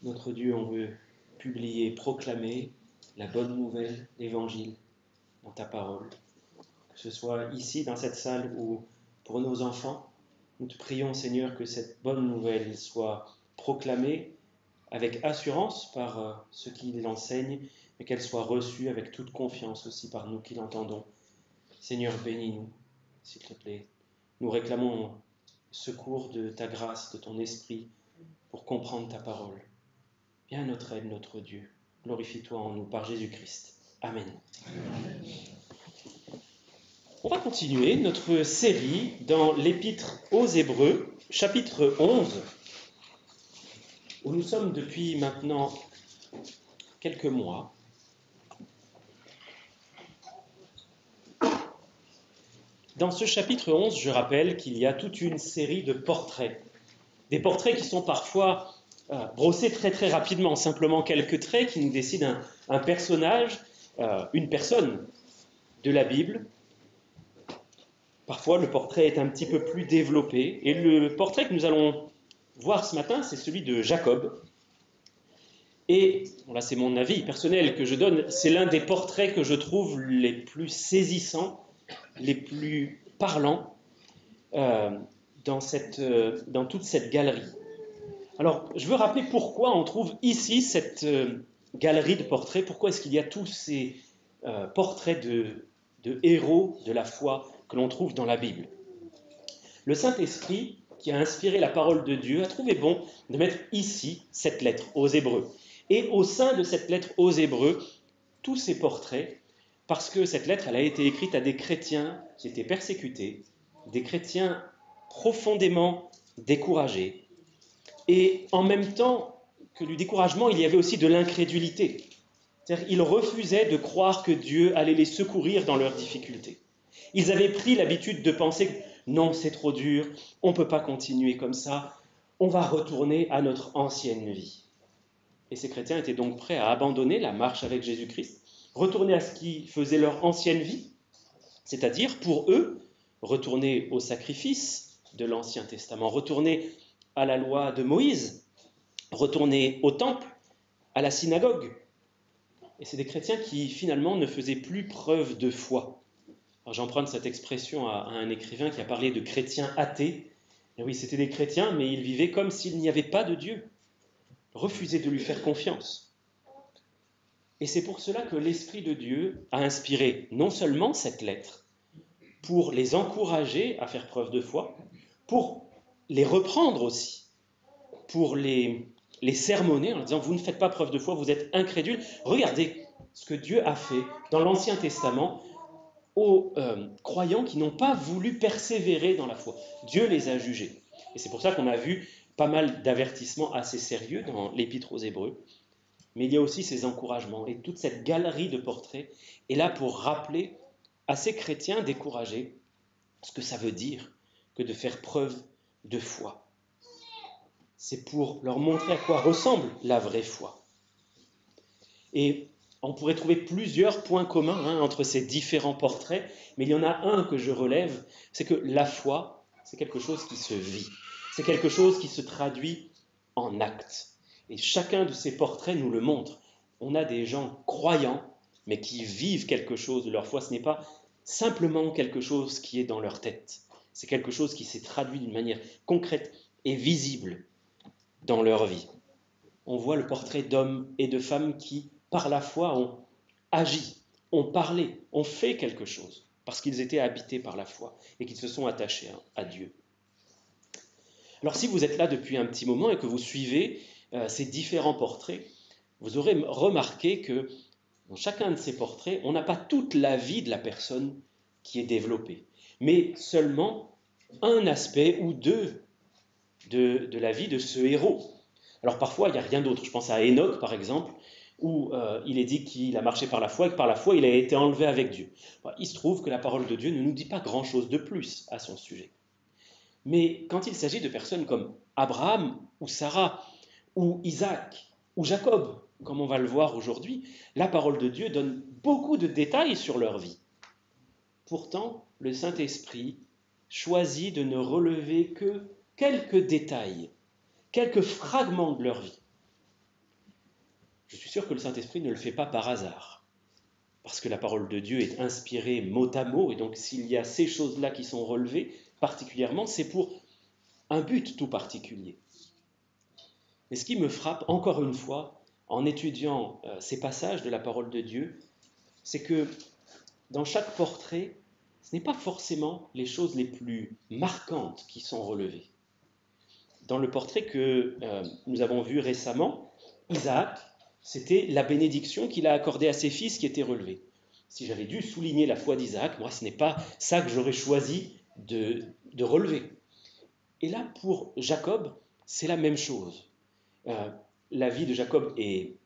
Notre Dieu, on veut publier, proclamer la bonne nouvelle, l'évangile, dans ta parole. Que ce soit ici, dans cette salle, ou pour nos enfants, nous te prions, Seigneur, que cette bonne nouvelle soit proclamée avec assurance par ceux qui l'enseignent, mais qu'elle soit reçue avec toute confiance aussi par nous qui l'entendons. Seigneur, bénis-nous, s'il te plaît. Nous réclamons secours de ta grâce, de ton esprit, pour comprendre ta parole. Viens à notre aide, notre Dieu. Glorifie-toi en nous par Jésus-Christ. Amen. Amen. On va continuer notre série dans l'Épître aux Hébreux, chapitre 11, où nous sommes depuis maintenant quelques mois. Dans ce chapitre 11, je rappelle qu'il y a toute une série de portraits. Des portraits qui sont parfois brossés très très rapidement, simplement quelques traits qui nous dessinent un personnage, une personne de la Bible. Parfois, le portrait est un petit peu plus développé. Et le portrait que nous allons voir ce matin, c'est celui de Jacob. Et, là c'est mon avis personnel que je donne, c'est l'un des portraits que je trouve les plus saisissants, les plus parlants dans toute cette galerie. Alors, je veux rappeler pourquoi on trouve ici cette galerie de portraits, pourquoi est-ce qu'il y a tous ces portraits de héros de la foi que l'on trouve dans la Bible. Le Saint-Esprit, qui a inspiré la parole de Dieu, a trouvé bon de mettre ici cette lettre aux Hébreux. Et au sein de cette lettre aux Hébreux, tous ces portraits, parce que cette lettre, elle a été écrite à des chrétiens qui étaient persécutés, des chrétiens profondément découragés. Et en même temps que du découragement, il y avait aussi de l'incrédulité. C'est-à-dire qu'ils refusaient de croire que Dieu allait les secourir dans leurs difficultés. Ils avaient pris l'habitude de penser que non, c'est trop dur, on ne peut pas continuer comme ça, on va retourner à notre ancienne vie. Et ces chrétiens étaient donc prêts à abandonner la marche avec Jésus-Christ, retourner à ce qui faisait leur ancienne vie, c'est-à-dire pour eux, retourner au sacrifice de l'Ancien Testament, retourner à la loi de Moïse, retourner au temple, à la synagogue. Et c'est des chrétiens qui finalement ne faisaient plus preuve de foi. Alors j'emprunte cette expression à un écrivain qui a parlé de chrétiens athées. Et oui, c'était des chrétiens, mais ils vivaient comme s'il n'y avait pas de Dieu. Refusaient de lui faire confiance. Et c'est pour cela que l'Esprit de Dieu a inspiré non seulement cette lettre, pour les encourager à faire preuve de foi, pour les reprendre aussi, pour les sermonner en leur disant « Vous ne faites pas preuve de foi, vous êtes incrédules. Regardez ce que Dieu a fait dans l'Ancien Testament aux croyants qui n'ont pas voulu persévérer dans la foi. Dieu les a jugés. » Et c'est pour ça qu'on a vu pas mal d'avertissements assez sérieux dans l'Épître aux Hébreux. Mais il y a aussi ces encouragements. Et toute cette galerie de portraits est là pour rappeler à ces chrétiens découragés ce que ça veut dire que de faire preuve de foi. C'est pour leur montrer à quoi ressemble la vraie foi. Et on pourrait trouver plusieurs points communs entre ces différents portraits, mais il y en a un que je relève, c'est que la foi, c'est quelque chose qui se vit. C'est quelque chose qui se traduit en actes. Et chacun de ces portraits nous le montre. On a des gens croyants, mais qui vivent quelque chose de leur foi. Ce n'est pas simplement quelque chose qui est dans leur tête. C'est quelque chose qui s'est traduit d'une manière concrète et visible dans leur vie. On voit le portrait d'hommes et de femmes qui, par la foi, ont agi, ont parlé, ont fait quelque chose, parce qu'ils étaient habités par la foi et qu'ils se sont attachés à Dieu. Alors si vous êtes là depuis un petit moment et que vous suivez ces différents portraits, vous aurez remarqué que dans chacun de ces portraits, on n'a pas toute la vie de la personne qui est développée, mais seulement un aspect ou deux de la vie de ce héros. Alors parfois, il n'y a rien d'autre. Je pense à Enoch, par exemple, où il est dit qu'il a marché par la foi et que par la foi, il a été enlevé avec Dieu. Il se trouve que la parole de Dieu ne nous dit pas grand-chose de plus à son sujet. Mais quand il s'agit de personnes comme Abraham ou Sarah ou Isaac ou Jacob, comme on va le voir aujourd'hui, la parole de Dieu donne beaucoup de détails sur leur vie. Pourtant, le Saint-Esprit choisit de ne relever que quelques détails, quelques fragments de leur vie. Je suis sûr que le Saint-Esprit ne le fait pas par hasard, parce que la parole de Dieu est inspirée mot à mot, et donc s'il y a ces choses-là qui sont relevées particulièrement, c'est pour un but tout particulier. Mais ce qui me frappe, encore une fois, en étudiant ces passages de la parole de Dieu, c'est que dans chaque portrait, ce n'est pas forcément les choses les plus marquantes qui sont relevées. Dans le portrait que nous avons vu récemment, Isaac, c'était la bénédiction qu'il a accordée à ses fils qui était relevée. Si j'avais dû souligner la foi d'Isaac, moi, ce n'est pas ça que j'aurais choisi de relever. Et là, pour Jacob, c'est la même chose. La vie de Jacob est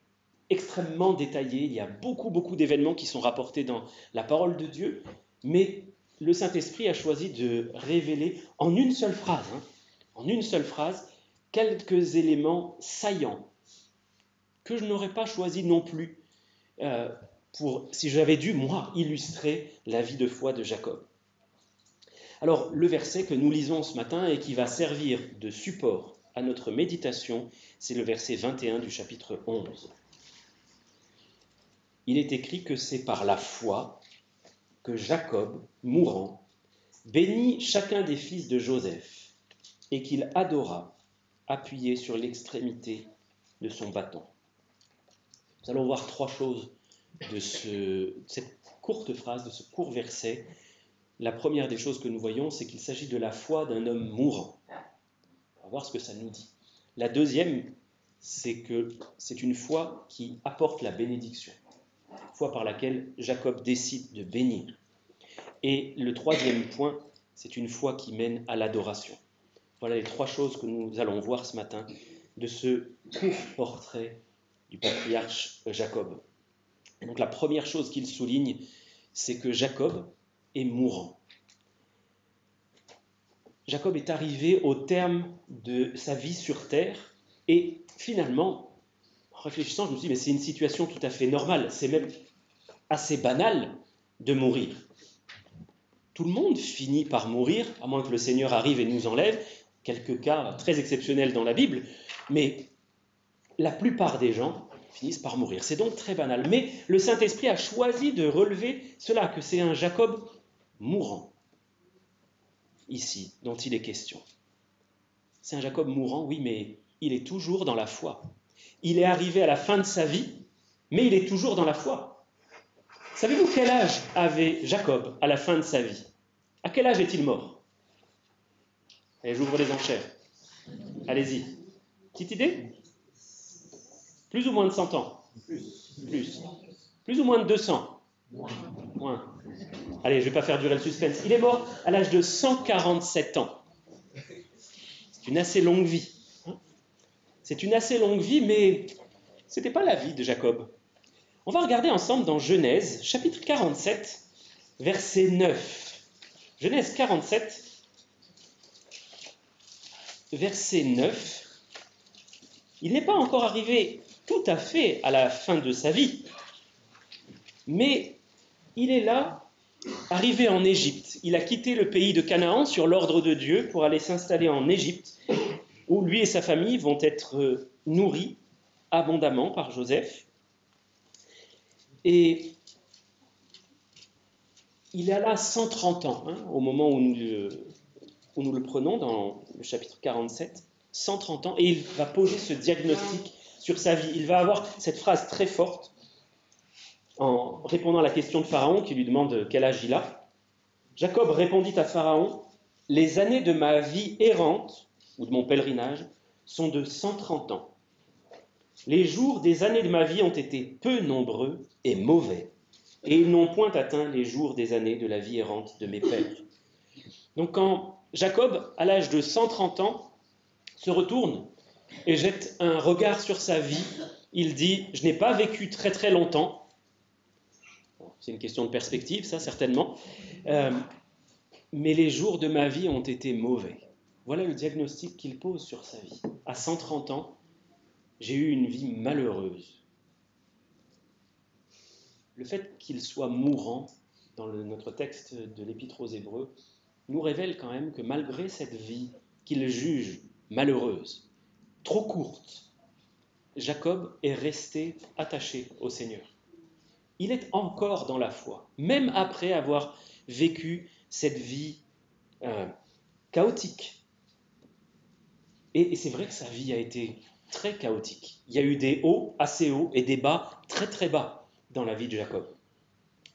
extrêmement détaillée, il y a beaucoup d'événements qui sont rapportés dans la parole de Dieu, mais le Saint-Esprit a choisi de révéler en une seule phrase, quelques éléments saillants que je n'aurais pas choisi non plus si j'avais dû, moi, illustrer la vie de foi de Jacob. Alors, le verset que nous lisons ce matin et qui va servir de support à notre méditation, c'est le verset 21 du chapitre 11. Il est écrit que c'est par la foi que Jacob, mourant, bénit chacun des fils de Joseph et qu'il adora, appuyé sur l'extrémité de son bâton. Nous allons voir trois choses de cette courte phrase, de ce court verset. La première des choses que nous voyons, c'est qu'il s'agit de la foi d'un homme mourant. On va voir ce que ça nous dit. La deuxième, c'est que c'est une foi qui apporte la bénédiction, foi par laquelle Jacob décide de bénir. Et le troisième point, c'est une foi qui mène à l'adoration. Voilà les trois choses que nous allons voir ce matin de ce court portrait du patriarche Jacob. Et donc la première chose qu'il souligne, c'est que Jacob est mourant. Jacob est arrivé au terme de sa vie sur terre et finalement, en réfléchissant, je me suis dit, mais c'est une situation tout à fait normale, c'est même assez banal de mourir. Tout le monde finit par mourir, à moins que le Seigneur arrive et nous enlève, quelques cas très exceptionnels dans la Bible, mais la plupart des gens finissent par mourir. C'est donc très banal. Mais le Saint-Esprit a choisi de relever cela, que c'est un Jacob mourant, ici, dont il est question. C'est un Jacob mourant, oui, mais il est toujours dans la foi. Il est arrivé à la fin de sa vie, mais il est toujours dans la foi. Savez-vous quel âge avait Jacob à la fin de sa vie? À quel âge est-il mort? Allez, j'ouvre les enchères. Allez-y. Petite idée? Plus ou moins de 100 ans? Plus. Plus ou moins de 200? Moins. Allez, je ne vais pas faire durer le suspense. Il est mort à l'âge de 147 ans. C'est une assez longue vie. C'est une assez longue vie, mais ce n'était pas la vie de Jacob. On va regarder ensemble dans Genèse, chapitre 47, verset 9. Genèse 47, verset 9. Il n'est pas encore arrivé tout à fait à la fin de sa vie, mais il est là, arrivé en Égypte. Il a quitté le pays de Canaan sur l'ordre de Dieu pour aller s'installer en Égypte, où lui et sa famille vont être nourris abondamment par Joseph. Et il a là 130 ans, au moment où nous le prenons dans le chapitre 47, 130 ans, et il va poser ce diagnostic sur sa vie. Il va avoir cette phrase très forte en répondant à la question de Pharaon qui lui demande quel âge il a. Jacob répondit à Pharaon, « Les années de ma vie errante, ou de mon pèlerinage, sont de 130 ans. Les jours des années de ma vie ont été peu nombreux et mauvais, et ils n'ont point atteint les jours des années de la vie errante de mes pères. » Donc quand Jacob, à l'âge de 130 ans, se retourne et jette un regard sur sa vie, il dit « Je n'ai pas vécu très très longtemps. » C'est une question de perspective, ça, certainement. Mais les jours de ma vie ont été mauvais. Voilà le diagnostic qu'il pose sur sa vie. À 130 ans, j'ai eu une vie malheureuse. Le fait qu'il soit mourant, dans notre texte de l'Épître aux Hébreux, nous révèle quand même que malgré cette vie qu'il juge malheureuse, trop courte, Jacob est resté attaché au Seigneur. Il est encore dans la foi, même après avoir vécu cette vie chaotique. Et c'est vrai que sa vie a été très chaotique. Il y a eu des hauts assez hauts et des bas très très bas dans la vie de Jacob.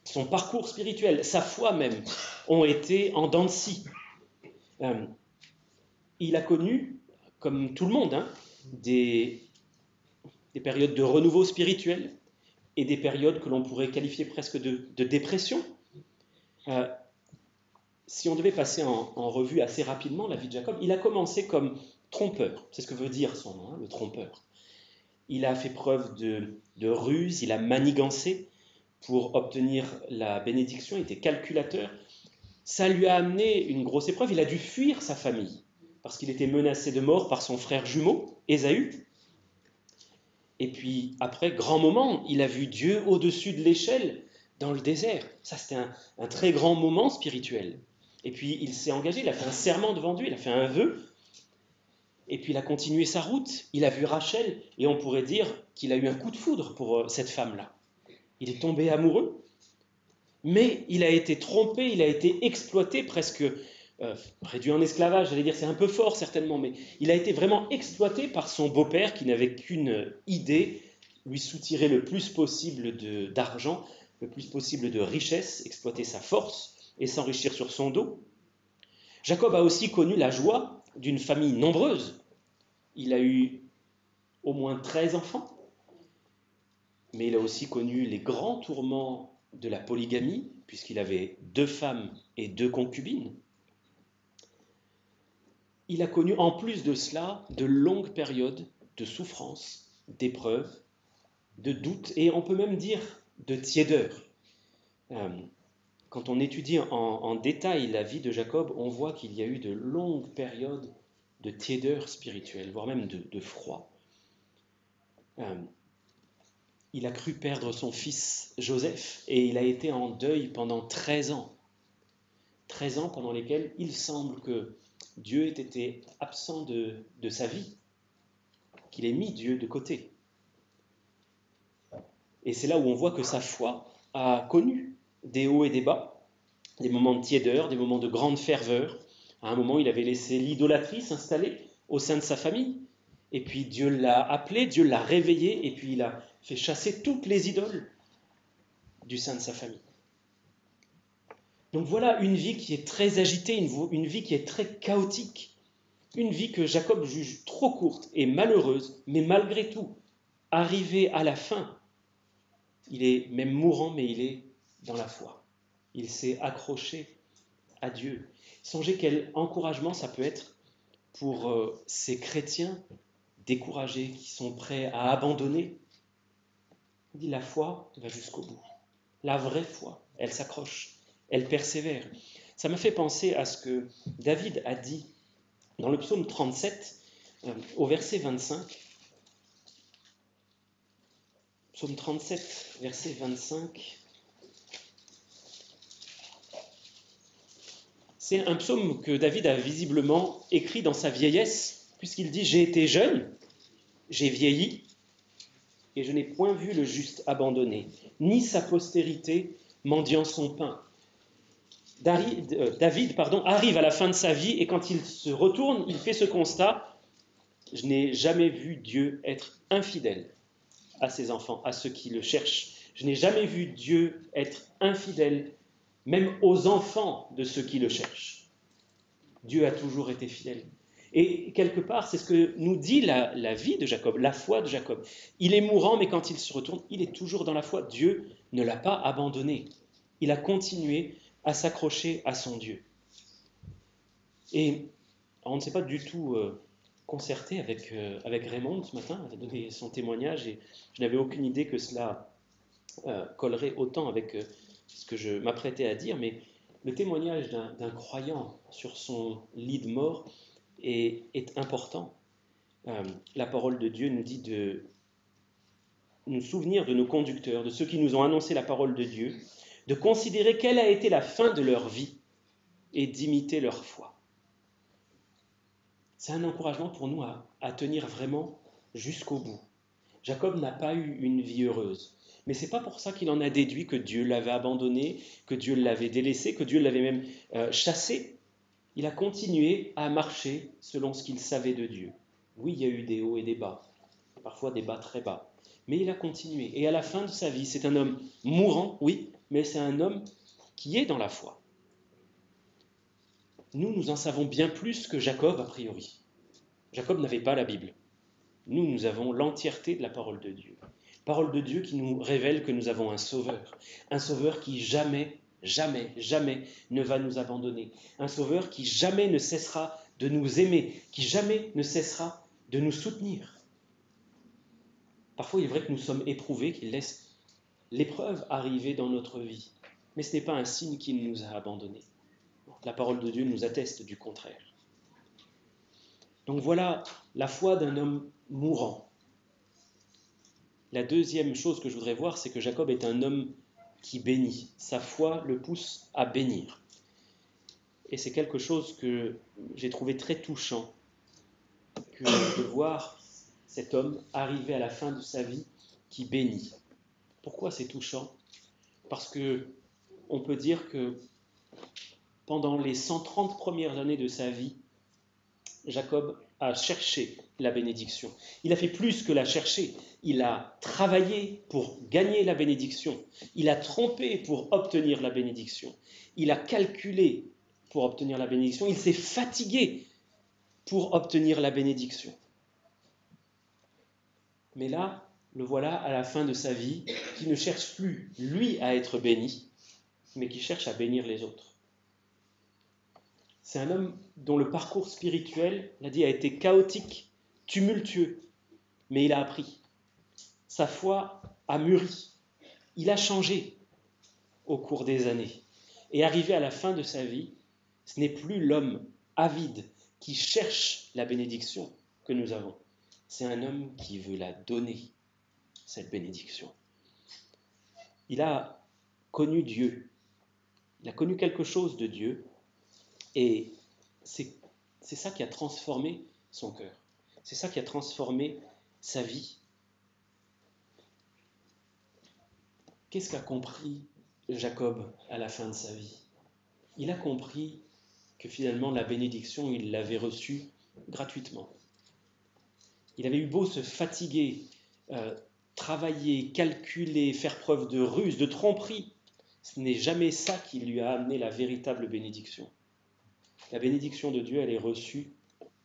Son parcours spirituel, sa foi même, ont été en dents de scie. Il a connu, comme tout le monde, des périodes de renouveau spirituel et des périodes que l'on pourrait qualifier presque de dépression. Si on devait passer en revue assez rapidement la vie de Jacob, il a commencé comme trompeur. C'est ce que veut dire son nom, le trompeur. Il a fait preuve de ruse, il a manigancé pour obtenir la bénédiction, il était calculateur. Ça lui a amené une grosse épreuve, il a dû fuir sa famille parce qu'il était menacé de mort par son frère jumeau, Ésaü. Et puis après, grand moment, il a vu Dieu au-dessus de l'échelle dans le désert. Ça, c'était un très grand moment spirituel. Et puis il s'est engagé, il a fait un serment devant Dieu, il a fait un vœu. Et puis il a continué sa route. Il a vu Rachel, et on pourrait dire qu'il a eu un coup de foudre pour cette femme-là. Il est tombé amoureux, mais il a été trompé, il a été exploité, presque réduit en esclavage, j'allais dire, c'est un peu fort certainement, mais il a été vraiment exploité par son beau-père qui n'avait qu'une idée, lui soutirer le plus possible d'argent, le plus possible de richesse, exploiter sa force et s'enrichir sur son dos. Jacob a aussi connu la joie d'une famille nombreuse. Il a eu au moins 13 enfants, mais il a aussi connu les grands tourments de la polygamie, puisqu'il avait 2 femmes et 2 concubines. Il a connu en plus de cela de longues périodes de souffrance, d'épreuves, de doutes, et on peut même dire de tiédeur. Quand on étudie en détail la vie de Jacob, on voit qu'il y a eu de longues périodes de tiédeur spirituelle, voire même de froid. Il a cru perdre son fils Joseph et il a été en deuil pendant 13 ans. 13 ans pendant lesquels il semble que Dieu ait été absent de sa vie, qu'il ait mis Dieu de côté. Et c'est là où on voit que sa foi a connu des hauts et des bas, des moments de tiédeur, des moments de grande ferveur. À un moment, il avait laissé l'idolâtrie s'installer au sein de sa famille. Et puis Dieu l'a appelé, Dieu l'a réveillé, et puis il a fait chasser toutes les idoles du sein de sa famille. Donc voilà une vie qui est très agitée, une vie qui est très chaotique, une vie que Jacob juge trop courte et malheureuse, mais malgré tout, arrivé à la fin, il est même mourant, mais il est dans la foi. Il s'est accroché à Dieu. Songez quel encouragement ça peut être pour ces chrétiens découragés qui sont prêts à abandonner. Il dit la foi va jusqu'au bout. La vraie foi, elle s'accroche, elle persévère. Ça m'a fait penser à ce que David a dit dans le psaume 37, au verset 25. Psaume 37, verset 25. C'est un psaume que David a visiblement écrit dans sa vieillesse, puisqu'il dit « J'ai été jeune, j'ai vieilli, et je n'ai point vu le juste abandonné, ni sa postérité mendiant son pain. » David arrive à la fin de sa vie, et quand il se retourne, il fait ce constat « Je n'ai jamais vu Dieu être infidèle à ses enfants, à ceux qui le cherchent. Je n'ai jamais vu Dieu être infidèle, même aux enfants de ceux qui le cherchent. Dieu a toujours été fidèle. » Et quelque part, c'est ce que nous dit la vie de Jacob, la foi de Jacob. Il est mourant, mais quand il se retourne, il est toujours dans la foi. Dieu ne l'a pas abandonné. Il a continué à s'accrocher à son Dieu. Et on ne s'est pas du tout concerté avec Raymond ce matin, il a donné son témoignage, et je n'avais aucune idée que cela collerait autant avec ce que je m'apprêtais à dire, mais le témoignage d'un croyant sur son lit de mort est important. La parole de Dieu nous dit de nous souvenir de nos conducteurs, de ceux qui nous ont annoncé la parole de Dieu, de considérer quelle a été la fin de leur vie et d'imiter leur foi. c'est un encouragement pour nous à tenir vraiment jusqu'au bout. Jacob n'a pas eu une vie heureuse, mais ce n'est pas pour ça qu'il en a déduit que Dieu l'avait abandonné, que Dieu l'avait délaissé, que Dieu l'avait même chassé. Il a continué à marcher selon ce qu'il savait de Dieu. Oui, il y a eu des hauts et des bas, parfois des bas très bas, mais il a continué. Et à la fin de sa vie, c'est un homme mourant, oui, mais c'est un homme qui est dans la foi. Nous en savons bien plus que Jacob, a priori. Jacob n'avait pas la Bible. Nous avons l'entièreté de la parole de Dieu. Parole de Dieu qui nous révèle que nous avons un sauveur qui jamais, jamais, jamais ne va nous abandonner, un sauveur qui jamais ne cessera de nous aimer, qui jamais ne cessera de nous soutenir. Parfois, il est vrai que nous sommes éprouvés, qu'il laisse l'épreuve arriver dans notre vie, mais ce n'est pas un signe qu'il nous a abandonnés. La parole de Dieu nous atteste du contraire. Donc voilà la foi d'un homme mourant. La deuxième chose que je voudrais voir, c'est que Jacob est un homme qui bénit. Sa foi le pousse à bénir. Et c'est quelque chose que j'ai trouvé très touchant, que de voir cet homme arriver à la fin de sa vie qui bénit. Pourquoi c'est touchant ? Parce que on peut dire que pendant les 130 premières années de sa vie, Jacob a cherché la bénédiction. Il a fait plus que la chercher. Il a travaillé pour gagner la bénédiction. Il a trompé pour obtenir la bénédiction. Il a calculé pour obtenir la bénédiction. Il s'est fatigué pour obtenir la bénédiction. Mais là, le voilà à la fin de sa vie, qui ne cherche plus, lui, à être béni, mais qui cherche à bénir les autres. C'est un homme dont le parcours spirituel, on l'a dit, a été chaotique, tumultueux, mais il a appris. Sa foi a mûri. Il a changé au cours des années. Et arrivé à la fin de sa vie, ce n'est plus l'homme avide qui cherche la bénédiction que nous avons. C'est un homme qui veut la donner, cette bénédiction. Il a connu Dieu. Il a connu quelque chose de Dieu. Et c'est ça qui a transformé son cœur. C'est ça qui a transformé sa vie. Qu'est-ce qu'a compris Jacob à la fin de sa vie ? Il a compris que finalement la bénédiction, il l'avait reçue gratuitement. Il avait eu beau se fatiguer, travailler, calculer, faire preuve de ruse, de tromperie. Ce n'est jamais ça qui lui a amené la véritable bénédiction. La bénédiction de Dieu, elle est reçue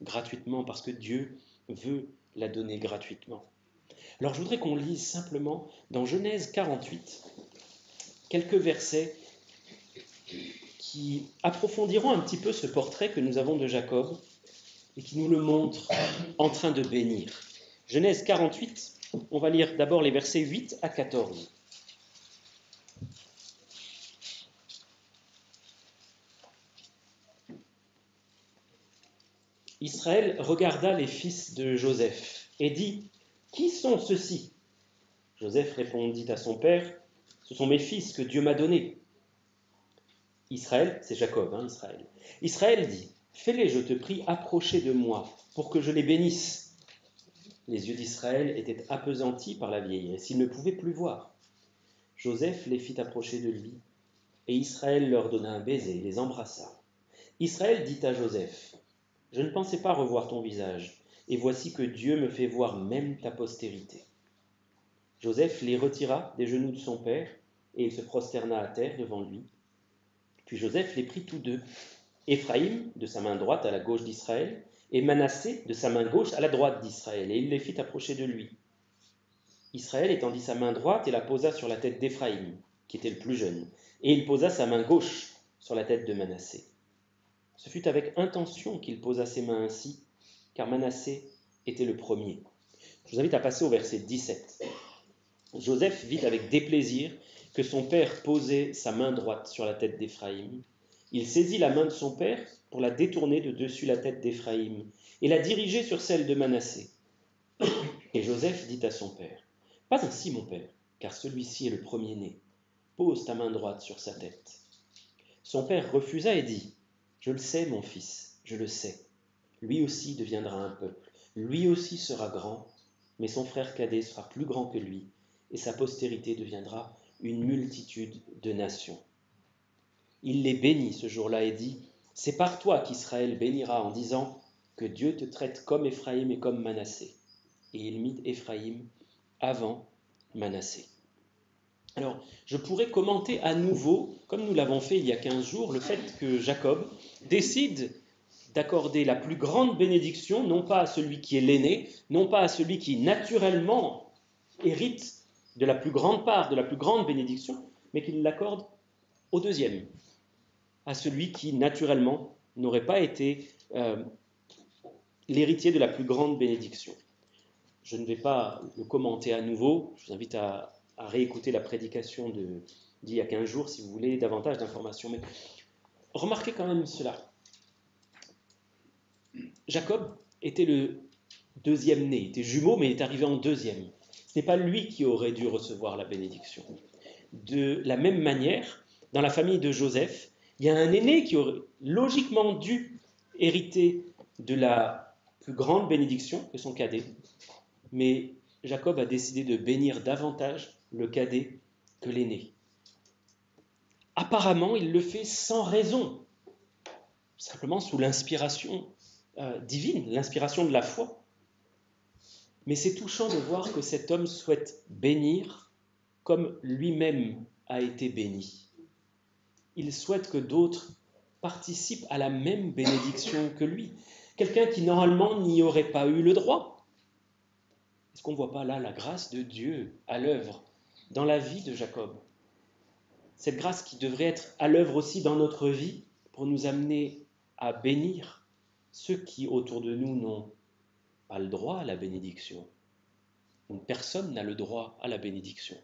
gratuitement parce que Dieu veut la donner gratuitement. Alors je voudrais qu'on lise simplement dans Genèse 48 quelques versets qui approfondiront un petit peu ce portrait que nous avons de Jacob et qui nous le montrent en train de bénir. Genèse 48, on va lire d'abord les versets 8 à 14. Israël regarda les fils de Joseph et dit : « Qui sont ceux-ci ? » Joseph répondit à son père : « Ce sont mes fils que Dieu m'a donnés. » Israël, c'est Jacob, Israël. Israël dit : « Fais-les, je te prie, approcher de moi, pour que je les bénisse. » Les yeux d'Israël étaient appesantis par la vieillesse, il ne pouvait plus voir. Joseph les fit approcher de lui, et Israël leur donna un baiser, les embrassa. Israël dit à Joseph : « Je ne pensais pas revoir ton visage, et voici que Dieu me fait voir même ta postérité. » Joseph les retira des genoux de son père, et il se prosterna à terre devant lui. Puis Joseph les prit tous deux, Éphraïm de sa main droite à la gauche d'Israël, et Manassé de sa main gauche à la droite d'Israël, et il les fit approcher de lui. Israël étendit sa main droite et la posa sur la tête d'Éphraïm, qui était le plus jeune, et il posa sa main gauche sur la tête de Manassé. Ce fut avec intention qu'il posa ses mains ainsi, car Manassé était le premier. Je vous invite à passer au verset 17. Joseph vit avec déplaisir que son père posait sa main droite sur la tête d'Éphraïm. Il saisit la main de son père pour la détourner de dessus la tête d'Éphraïm et la diriger sur celle de Manassé. Et Joseph dit à son père : « Pas ainsi, mon père, car celui-ci est le premier-né. Pose ta main droite sur sa tête. » Son père refusa et dit : « Je le sais, mon fils, je le sais. » lui aussi deviendra un peuple, lui aussi sera grand, mais son frère cadet sera plus grand que lui, et sa postérité deviendra une multitude de nations. Il les bénit ce jour-là et dit, « C'est par toi qu'Israël bénira en disant que Dieu te traite comme Éphraïm et comme Manassé. » Et il mit Éphraïm avant Manassé. Alors, je pourrais commenter à nouveau, comme nous l'avons fait il y a 15 jours, le fait que Jacob décide d'accorder la plus grande bénédiction, non pas à celui qui est l'aîné, non pas à celui qui naturellement hérite de la plus grande part, de la plus grande bénédiction, mais qu'il l'accorde au deuxième, à celui qui naturellement n'aurait pas été l'héritier de la plus grande bénédiction. Je ne vais pas le commenter à nouveau, je vous invite à réécouter la prédication d'il y a 15 jours si vous voulez davantage d'informations. Mais remarquez quand même cela. Jacob était le deuxième né, il était jumeau, mais il est arrivé en deuxième. Ce n'est pas lui qui aurait dû recevoir la bénédiction. De la même manière, dans la famille de Joseph, il y a un aîné qui aurait logiquement dû hériter de la plus grande bénédiction que son cadet, mais Jacob a décidé de bénir davantage le cadet que l'aîné. Apparemment, il le fait sans raison, simplement sous l'inspiration divine, l'inspiration de la foi. Mais c'est touchant de voir que cet homme souhaite bénir comme lui-même a été béni. Il souhaite que d'autres participent à la même bénédiction que lui. Quelqu'un qui normalement n'y aurait pas eu le droit. Est-ce qu'on ne voit pas là la grâce de Dieu à l'œuvre dans la vie de Jacob? Cette grâce qui devrait être à l'œuvre aussi dans notre vie pour nous amener à bénir ceux qui autour de nous n'ont pas le droit à la bénédiction. Personne n'a le droit à la bénédiction.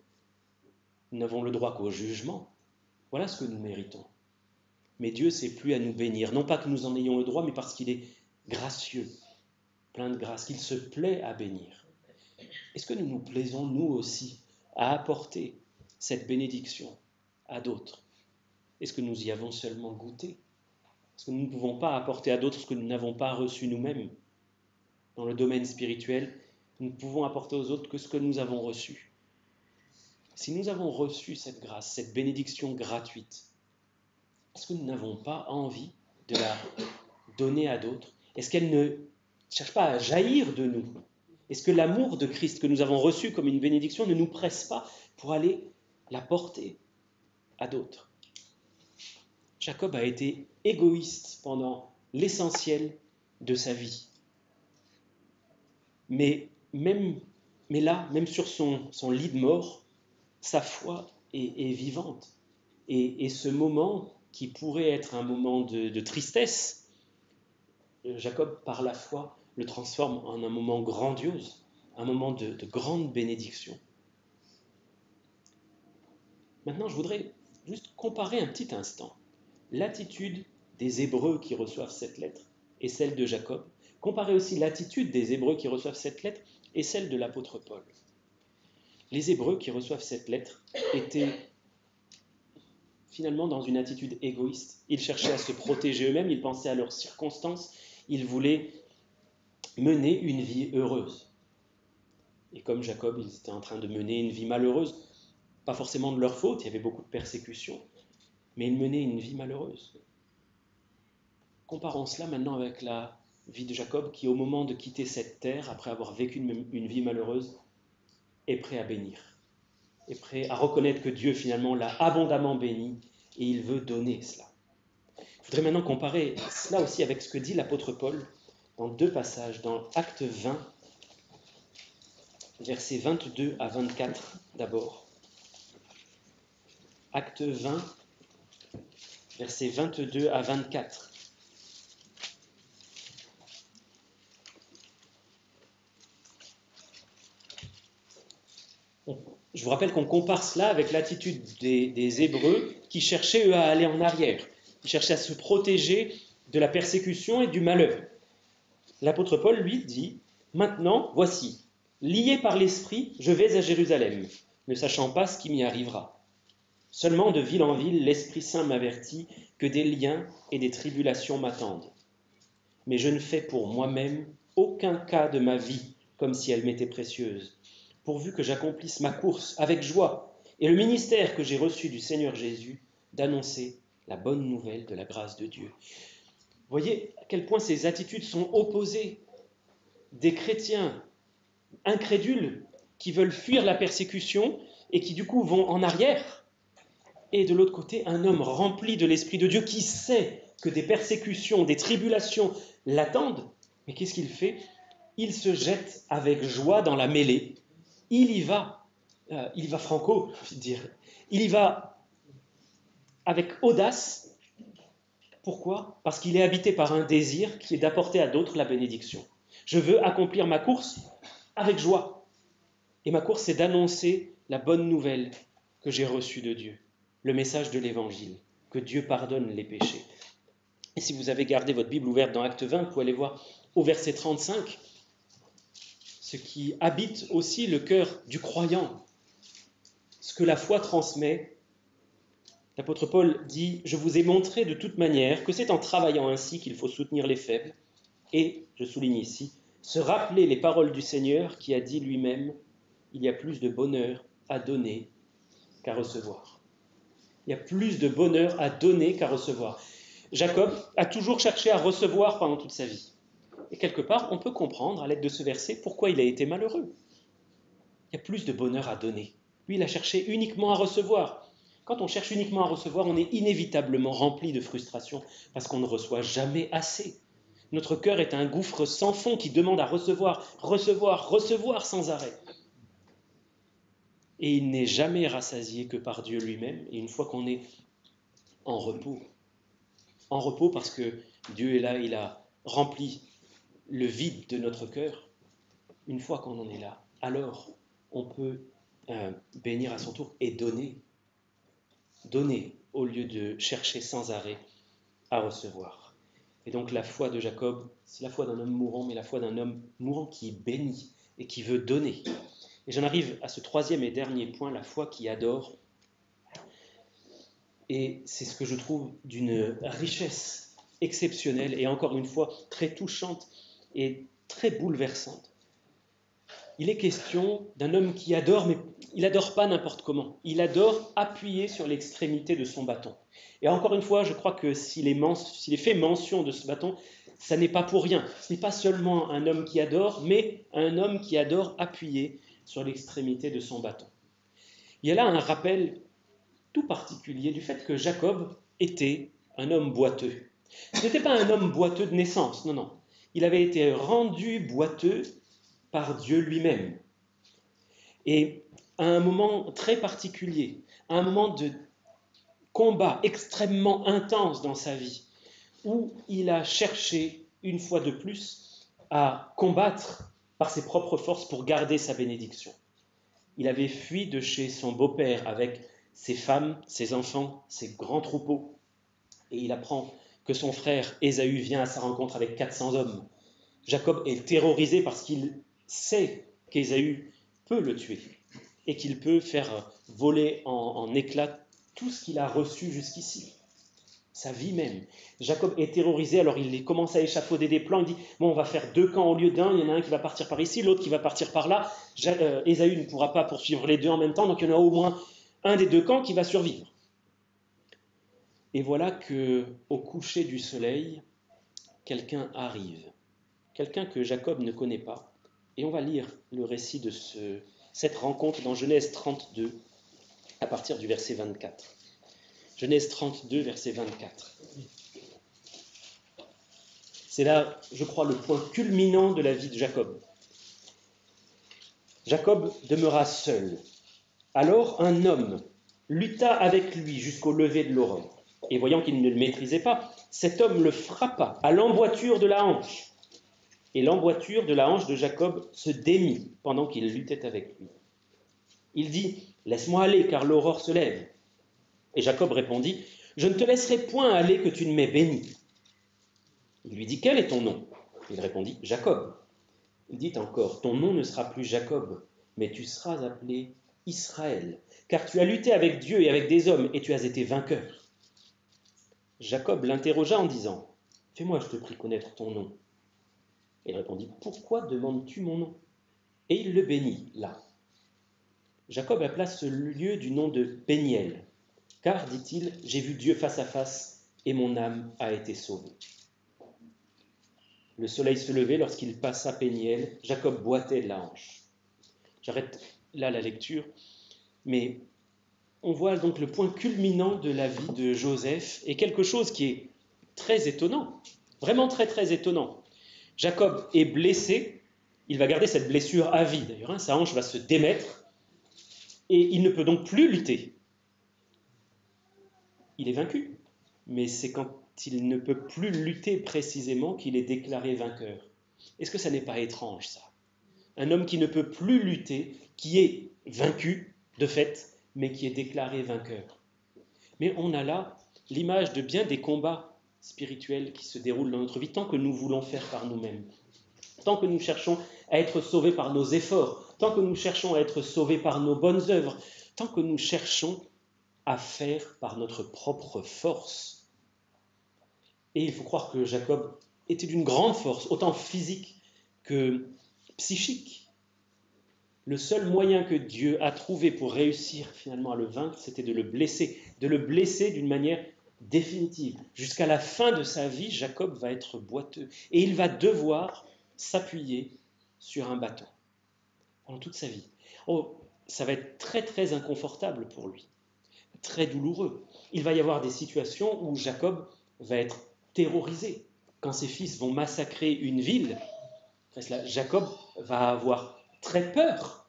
Nous n'avons le droit qu'au jugement. Voilà ce que nous méritons. Mais Dieu s'est plu à nous bénir, non pas que nous en ayons le droit, mais parce qu'il est gracieux, plein de grâce, qu'il se plaît à bénir. Est-ce que nous nous plaisons, nous aussi, à apporter cette bénédiction à d'autres? Est-ce que nous y avons seulement goûté? Est-ce que nous ne pouvons pas apporter à d'autres ce que nous n'avons pas reçu nous-mêmes? Dans le domaine spirituel, nous ne pouvons apporter aux autres que ce que nous avons reçu. Si nous avons reçu cette grâce, cette bénédiction gratuite, est-ce que nous n'avons pas envie de la donner à d'autres? Est-ce qu'elle ne cherche pas à jaillir de nous? Est-ce que l'amour de Christ que nous avons reçu comme une bénédiction ne nous presse pas pour aller la porter à d'autres? Jacob a été égoïste pendant l'essentiel de sa vie. Mais là, même sur son lit de mort, sa foi est vivante. Et ce moment qui pourrait être un moment de tristesse, Jacob, par la foi, le transforme en un moment grandiose, un moment de grande bénédiction. Maintenant, je voudrais juste comparer un petit instant l'attitude des Hébreux qui reçoivent cette lettre et celle de Jacob. Comparer aussi l'attitude des Hébreux qui reçoivent cette lettre et celle de l'apôtre Paul. Les Hébreux qui reçoivent cette lettre étaient finalement dans une attitude égoïste. Ils cherchaient à se protéger eux-mêmes, ils pensaient à leurs circonstances, ils voulaient mener une vie heureuse. Et comme Jacob, ils étaient en train de mener une vie malheureuse, pas forcément de leur faute, il y avait beaucoup de persécutions, mais ils menaient une vie malheureuse. Comparons cela maintenant avec la vie de Jacob qui, au moment de quitter cette terre, après avoir vécu une vie malheureuse, est prêt à bénir, est prêt à reconnaître que Dieu finalement l'a abondamment béni et il veut donner cela. Je voudrais maintenant comparer cela aussi avec ce que dit l'apôtre Paul dans deux passages, dans Actes 20, versets 22 à 24 d'abord. Actes 20, versets 22 à 24. Je vous rappelle qu'on compare cela avec l'attitude des Hébreux qui cherchaient, eux, à aller en arrière. Ils cherchaient à se protéger de la persécution et du malheur. L'apôtre Paul, lui, dit « Maintenant, voici, lié par l'Esprit, je vais à Jérusalem, ne sachant pas ce qui m'y arrivera. Seulement de ville en ville, l'Esprit Saint m'avertit que des liens et des tribulations m'attendent. mais je ne fais pour moi-même aucun cas de ma vie comme si elle m'était précieuse, pourvu que j'accomplisse ma course avec joie et le ministère que j'ai reçu du Seigneur Jésus d'annoncer la bonne nouvelle de la grâce de Dieu. Voyez à quel point ces attitudes sont opposées. Des chrétiens incrédules qui veulent fuir la persécution et qui du coup vont en arrière. Et de l'autre côté, un homme rempli de l'Esprit de Dieu qui sait que des persécutions, des tribulations l'attendent. Mais qu'est-ce qu'il fait? Il se jette avec joie dans la mêlée. Il y va franco, je veux dire. Il y va avec audace. Pourquoi? Parce qu'il est habité par un désir qui est d'apporter à d'autres la bénédiction. Je veux accomplir ma course avec joie. Et ma course, c'est d'annoncer la bonne nouvelle que j'ai reçue de Dieu, le message de l'Évangile, que Dieu pardonne les péchés. Et si vous avez gardé votre Bible ouverte dans Acte 20, vous pouvez aller voir au verset 35, ce qui habite aussi le cœur du croyant, ce que la foi transmet. L'apôtre Paul dit « Je vous ai montré de toute manière que c'est en travaillant ainsi qu'il faut soutenir les faibles. » Et, je souligne ici, se rappeler les paroles du Seigneur qui a dit lui-même « Il y a plus de bonheur à donner qu'à recevoir. » Il y a plus de bonheur à donner qu'à recevoir. Jacob a toujours cherché à recevoir pendant toute sa vie. Et quelque part, on peut comprendre, à l'aide de ce verset, pourquoi il a été malheureux. Il y a plus de bonheur à donner. Lui, il a cherché uniquement à recevoir. Quand on cherche uniquement à recevoir, on est inévitablement rempli de frustration, parce qu'on ne reçoit jamais assez. Notre cœur est un gouffre sans fond qui demande à recevoir, recevoir, recevoir sans arrêt. Et il n'est jamais rassasié que par Dieu lui-même, et une fois qu'on est en repos parce que Dieu est là, il a rempli le vide de notre cœur, une fois qu'on en est là, alors on peut bénir à son tour et donner au lieu de chercher sans arrêt à recevoir. Et donc la foi de Jacob, c'est la foi d'un homme mourant, mais la foi d'un homme mourant qui bénit et qui veut donner. Et j'en arrive à ce troisième et dernier point, la foi qui adore. Et c'est ce que je trouve d'une richesse exceptionnelle et encore une fois très touchante et très bouleversante. Il est question d'un homme qui adore, mais il n'adore pas n'importe comment. Il adore appuyé sur l'extrémité de son bâton. Et encore une fois, je crois que s'il est fait mention de ce bâton, ça n'est pas pour rien. Ce n'est pas seulement un homme qui adore, mais un homme qui adore appuyé sur l'extrémité de son bâton. Il y a là un rappel tout particulier du fait que Jacob était un homme boiteux. Ce n'était pas un homme boiteux de naissance, non. Il avait été rendu boiteux par Dieu lui-même. Et à un moment très particulier, à un moment de combat extrêmement intense dans sa vie, où il a cherché une fois de plus à combattre par ses propres forces pour garder sa bénédiction. Il avait fui de chez son beau-père avec ses femmes, ses enfants, ses grands troupeaux, et il apprend que son frère Ésaü vient à sa rencontre avec 400 hommes. Jacob est terrorisé parce qu'il sait qu'Ésaü peut le tuer et qu'il peut faire voler en éclats tout ce qu'il a reçu jusqu'ici, sa vie même. Jacob est terrorisé, alors il commence à échafauder des plans, il dit « Bon, on va faire 2 camps au lieu d'un, il y en a un qui va partir par ici, l'autre qui va partir par là. Ésaü ne pourra pas poursuivre les deux en même temps, donc il y en a au moins un des 2 camps qui va survivre. » Et voilà qu'au coucher du soleil, quelqu'un arrive, quelqu'un que Jacob ne connaît pas. Et on va lire le récit de cette rencontre dans Genèse 32, à partir du verset 24. Genèse 32, verset 24. C'est là, je crois, le point culminant de la vie de Jacob. Jacob demeura seul. Alors un homme lutta avec lui jusqu'au lever de l'aurore. Et voyant qu'il ne le maîtrisait pas, cet homme le frappa à l'emboîture de la hanche. Et l'emboîture de la hanche de Jacob se démit pendant qu'il luttait avec lui. Il dit « Laisse-moi aller, car l'aurore se lève. » Et Jacob répondit « Je ne te laisserai point aller que tu ne m'aies béni. » Il lui dit « Quel est ton nom ?» Il répondit « Jacob. » Il dit encore « Ton nom ne sera plus Jacob, mais tu seras appelé Israël, car tu as lutté avec Dieu et avec des hommes, et tu as été vainqueur. » Jacob l'interrogea en disant Fais-moi, je te prie, connaître ton nom. » Et il répondit, « Pourquoi demandes-tu mon nom ?» Et il le bénit là. Jacob appela ce lieu du nom de Péniel, car, dit-il, j'ai vu Dieu face à face et mon âme a été sauvée. Le soleil se levait lorsqu'il passa Péniel, Jacob boitait de la hanche. J'arrête là la lecture, mais on voit donc le point culminant de la vie de Joseph et quelque chose qui est très étonnant, vraiment très très étonnant. Jacob est blessé, il va garder cette blessure à vie d'ailleurs, sa hanche va se démettre et il ne peut donc plus lutter. Il est vaincu, mais c'est quand il ne peut plus lutter précisément qu'il est déclaré vainqueur. Est-ce que ça n'est pas étrange ça ? Un homme qui ne peut plus lutter, qui est vaincu de fait, mais qui est déclaré vainqueur. Mais on a là l'image de bien des combats spirituels qui se déroulent dans notre vie, tant que nous voulons faire par nous-mêmes, tant que nous cherchons à être sauvés par nos efforts, tant que nous cherchons à être sauvés par nos bonnes œuvres, tant que nous cherchons à faire par notre propre force. Et il faut croire que Jacob était d'une grande force, autant physique que psychique. Le seul moyen que Dieu a trouvé pour réussir finalement à le vaincre, c'était de le blesser d'une manière définitive. Jusqu'à la fin de sa vie, Jacob va être boiteux et il va devoir s'appuyer sur un bâton pendant toute sa vie. Oh, ça va être très très inconfortable pour lui, très douloureux. Il va y avoir des situations où Jacob va être terrorisé. Quand ses fils vont massacrer une ville, Jacob va avoir très peur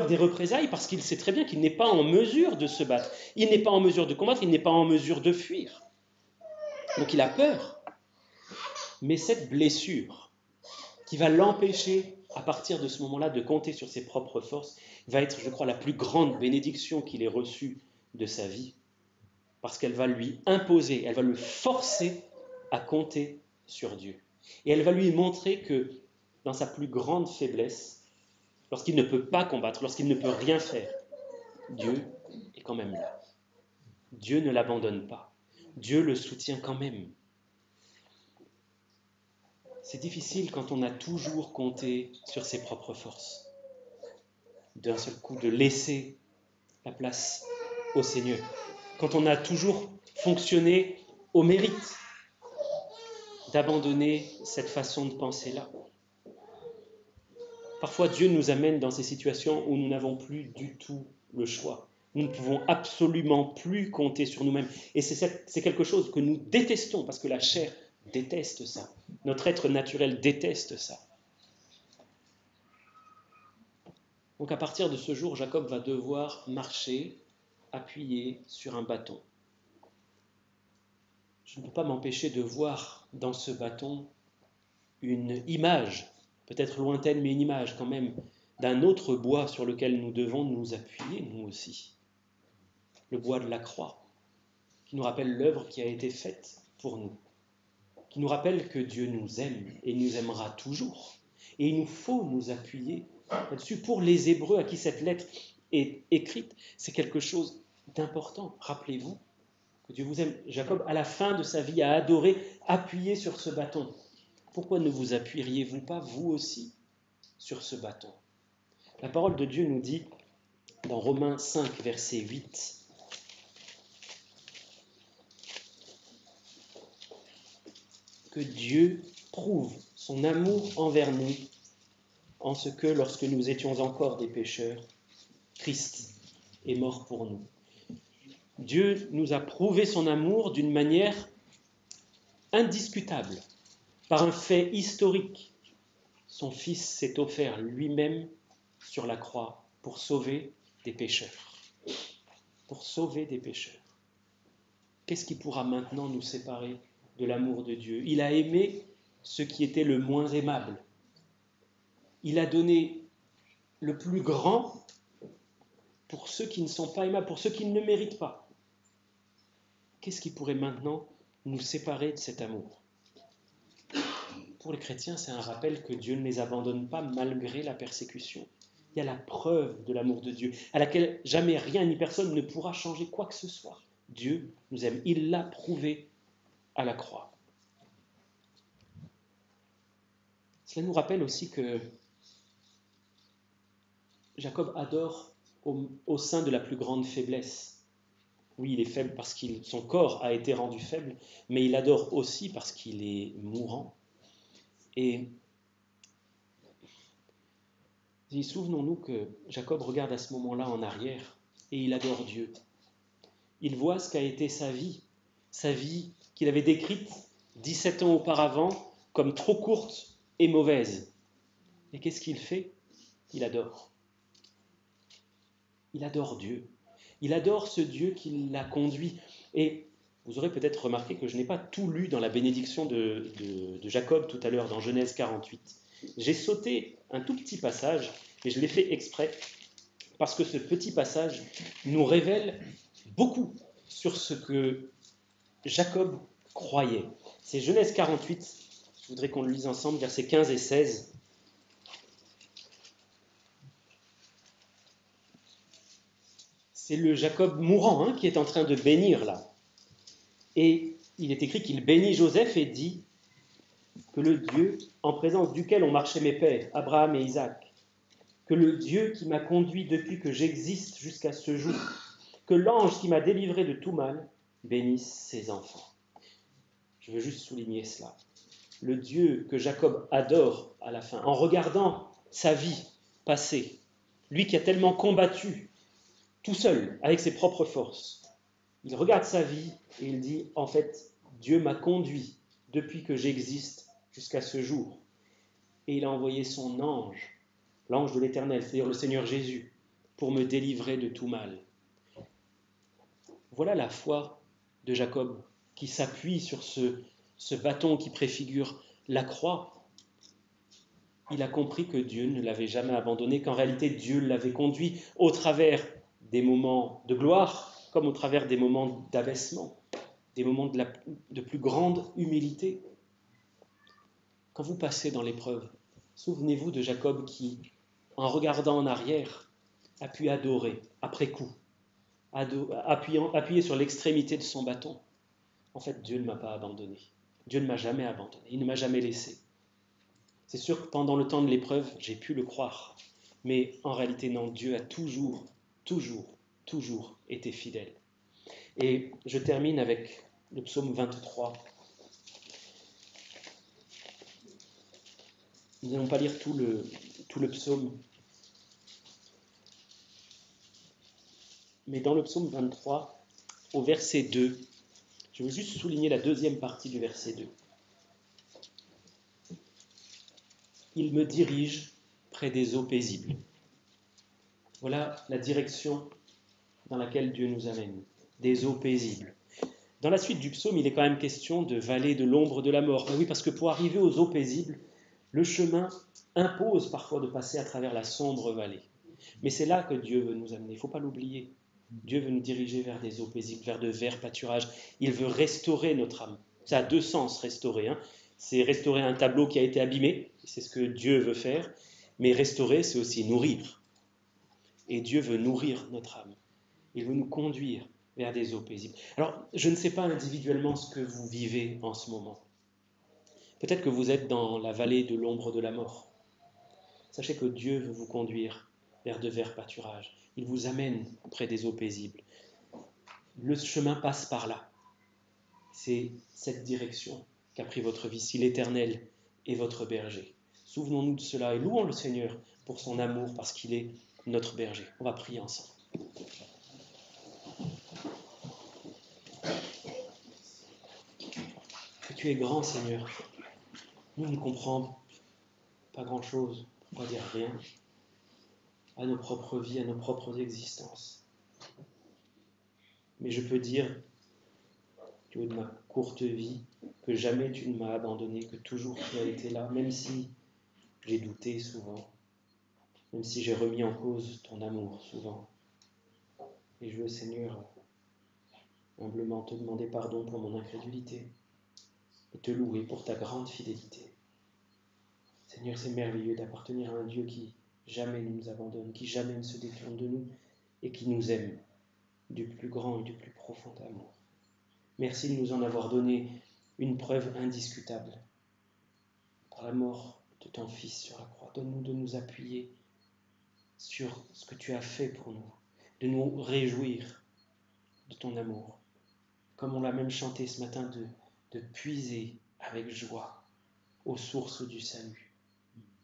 des représailles, parce qu'il sait très bien qu'il n'est pas en mesure de se battre, il n'est pas en mesure de combattre, il n'est pas en mesure de fuir. Donc il a peur. Mais cette blessure qui va l'empêcher, à partir de ce moment-là, de compter sur ses propres forces, va être, je crois, la plus grande bénédiction qu'il ait reçue de sa vie, parce qu'elle va lui imposer, elle va le forcer à compter sur Dieu. Et elle va lui montrer que, dans sa plus grande faiblesse, lorsqu'il ne peut pas combattre, lorsqu'il ne peut rien faire, Dieu est quand même là. Dieu ne l'abandonne pas. Dieu le soutient quand même. C'est difficile quand on a toujours compté sur ses propres forces. D'un seul coup, de laisser la place au Seigneur. Quand on a toujours fonctionné au mérite, d'abandonner cette façon de penser-là. Parfois, Dieu nous amène dans ces situations où nous n'avons plus du tout le choix. Nous ne pouvons absolument plus compter sur nous-mêmes. Et c'est quelque chose que nous détestons, parce que la chair déteste ça. Notre être naturel déteste ça. Donc à partir de ce jour, Jacob va devoir marcher, appuyé sur un bâton. Je ne peux pas m'empêcher de voir dans ce bâton une image, peut-être lointaine, mais une image quand même, d'un autre bois sur lequel nous devons nous appuyer, nous aussi. Le bois de la croix, qui nous rappelle l'œuvre qui a été faite pour nous, qui nous rappelle que Dieu nous aime et nous aimera toujours. Et il nous faut nous appuyer là-dessus. Pour les Hébreux à qui cette lettre est écrite, c'est quelque chose d'important. Rappelez-vous que Dieu vous aime. Jacob, à la fin de sa vie, a adoré, appuyé sur ce bâton. Pourquoi ne vous appuieriez-vous pas, vous aussi, sur ce bâton ? La parole de Dieu nous dit, dans Romains 5, verset 8, que Dieu prouve son amour envers nous en ce que, lorsque nous étions encore des pécheurs, Christ est mort pour nous. Dieu nous a prouvé son amour d'une manière indiscutable, par un fait historique. Son Fils s'est offert lui-même sur la croix pour sauver des pécheurs. Pour sauver des pécheurs. Qu'est-ce qui pourra maintenant nous séparer de l'amour de Dieu ? Il a aimé ce qui était le moins aimable. Il a donné le plus grand pour ceux qui ne sont pas aimables, pour ceux qui ne le méritent pas. Qu'est-ce qui pourrait maintenant nous séparer de cet amour ? Pour les chrétiens, c'est un rappel que Dieu ne les abandonne pas malgré la persécution. Il y a la preuve de l'amour de Dieu, à laquelle jamais rien ni personne ne pourra changer quoi que ce soit. Dieu nous aime, il l'a prouvé à la croix. Cela nous rappelle aussi que Jacob adore au sein de la plus grande faiblesse. Oui, il est faible parce que son corps a été rendu faible, mais il adore aussi parce qu'il est mourant. Et souvenons-nous que Jacob regarde à ce moment-là en arrière et il adore Dieu. Il voit ce qu'a été sa vie qu'il avait décrite 17 ans auparavant comme trop courte et mauvaise. Et qu'est-ce qu'il fait? Il adore. Il adore Dieu. Il adore ce Dieu qui l'a conduit. Et vous aurez peut-être remarqué que je n'ai pas tout lu dans la bénédiction de Jacob tout à l'heure, dans Genèse 48. J'ai sauté un tout petit passage, et je l'ai fait exprès, parce que ce petit passage nous révèle beaucoup sur ce que Jacob croyait. C'est Genèse 48, je voudrais qu'on le lise ensemble, versets 15 et 16. C'est le Jacob mourant qui est en train de bénir là. Et il est écrit qu'il bénit Joseph et dit que le Dieu en présence duquel ont marché mes pères, Abraham et Isaac, que le Dieu qui m'a conduit depuis que j'existe jusqu'à ce jour, que l'ange qui m'a délivré de tout mal, bénisse ses enfants. Je veux juste souligner cela. Le Dieu que Jacob adore à la fin, en regardant sa vie passée, lui qui a tellement combattu tout seul, avec ses propres forces, il regarde sa vie et il dit, en fait, Dieu m'a conduit depuis que j'existe jusqu'à ce jour. Et il a envoyé son ange, l'ange de l'Éternel, c'est-à-dire le Seigneur Jésus, pour me délivrer de tout mal. Voilà la foi de Jacob qui s'appuie sur ce bâton qui préfigure la croix. Il a compris que Dieu ne l'avait jamais abandonné, qu'en réalité Dieu l'avait conduit au travers des moments de gloire, comme au travers des moments d'abaissement, des moments de plus grande humilité. Quand vous passez dans l'épreuve, souvenez-vous de Jacob qui, en regardant en arrière, a pu adorer après coup, appuyé sur l'extrémité de son bâton. En fait, Dieu ne m'a pas abandonné. Dieu ne m'a jamais abandonné. Il ne m'a jamais laissé. C'est sûr que pendant le temps de l'épreuve, j'ai pu le croire. Mais en réalité, non, Dieu a toujours été fidèle. Et je termine avec le psaume 23. Nous n'allons pas lire tout le psaume. Mais dans le psaume 23, au verset 2, je veux juste souligner la deuxième partie du verset 2. Il me dirige près des eaux paisibles. Voilà la direction dans laquelle Dieu nous amène, des eaux paisibles. Dans la suite du psaume, il est quand même question de vallée de l'ombre de la mort. Mais oui, parce que pour arriver aux eaux paisibles, le chemin impose parfois de passer à travers la sombre vallée. Mais c'est là que Dieu veut nous amener, il ne faut pas l'oublier. Dieu veut nous diriger vers des eaux paisibles, vers de verts pâturages. Il veut restaurer notre âme. Ça a deux sens, restaurer. C'est restaurer un tableau qui a été abîmé, c'est ce que Dieu veut faire. Mais restaurer, c'est aussi nourrir. Et Dieu veut nourrir notre âme. Il veut nous conduire vers des eaux paisibles. Alors, je ne sais pas individuellement ce que vous vivez en ce moment. Peut-être que vous êtes dans la vallée de l'ombre de la mort. Sachez que Dieu veut vous conduire vers de verts pâturages. Il vous amène près des eaux paisibles. Le chemin passe par là. C'est cette direction qu'a pris votre vie, si l'Éternel est votre berger. Souvenons-nous de cela et louons le Seigneur pour son amour, parce qu'il est notre berger. On va prier ensemble. Que tu es grand, Seigneur. Nous ne comprenons pas grand-chose, pour pas dire rien, à nos propres vies, à nos propres existences. Mais je peux dire, du haut de ma courte vie, que jamais tu ne m'as abandonné, que toujours tu as été là, même si j'ai douté souvent, même si j'ai remis en cause ton amour souvent. Et je veux, Seigneur, humblement te demander pardon pour mon incrédulité et te louer pour ta grande fidélité. Seigneur, c'est merveilleux d'appartenir à un Dieu qui jamais ne nous abandonne, qui jamais ne se détourne de nous et qui nous aime du plus grand et du plus profond amour. Merci de nous en avoir donné une preuve indiscutable par la mort de ton Fils sur la croix. Donne-nous de nous appuyer sur ce que tu as fait pour nous, de nous réjouir de ton amour. Comme on l'a même chanté ce matin, de puiser avec joie aux sources du salut.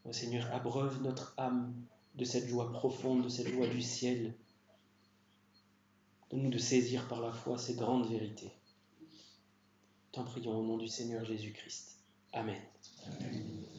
Ô Seigneur, abreuve notre âme de cette joie profonde, de cette joie du ciel. Donne-nous de saisir par la foi ces grandes vérités. T'en prions au nom du Seigneur Jésus-Christ. Amen. Amen.